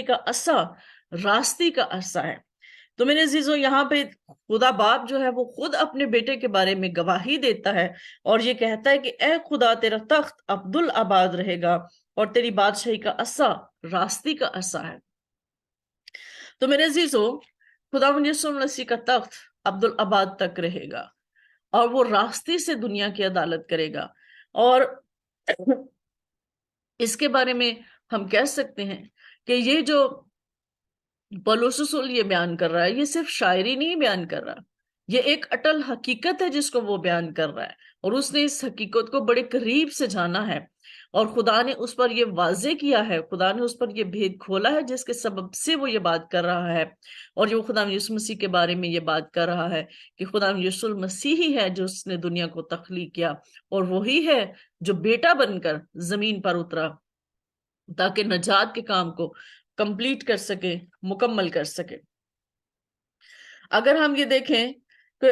کا عصا راستی کا عصا ہے۔ تو میرے عزیزو، یہاں پہ خدا باپ جو ہے وہ خود اپنے بیٹے کے بارے میں گواہی دیتا ہے اور یہ کہتا ہے کہ اے خدا، تیرا تخت عبدالآباد رہے گا اور تیری بادشاہی کا عصا راستی کا عصا ہے۔ تو میرے عزیزو، خداوند یسوع مسیح کا تخت عبدالآباد تک رہے گا اور وہ راستے سے دنیا کی عدالت کرے گا۔ اور اس کے بارے میں ہم کہہ سکتے ہیں کہ یہ جو پولس رسول یہ بیان کر رہا ہے، یہ صرف شاعری نہیں بیان کر رہا، یہ ایک اٹل حقیقت ہے جس کو وہ بیان کر رہا ہے، اور اس نے اس حقیقت کو بڑے قریب سے جانا ہے، اور خدا نے اس پر یہ واضح کیا ہے، خدا نے اس پر یہ بھید کھولا ہے جس کے سبب سے وہ یہ بات کر رہا ہے، اور جو خدا یسوع مسیح کے بارے میں یہ بات کر رہا ہے کہ خدا یسوع مسیح ہی ہے جو اس نے دنیا کو تخلیق کیا، اور وہی ہے جو بیٹا بن کر زمین پر اترا تاکہ نجات کے کام کو کمپلیٹ کر سکے، مکمل کر سکے۔ اگر ہم یہ دیکھیں کہ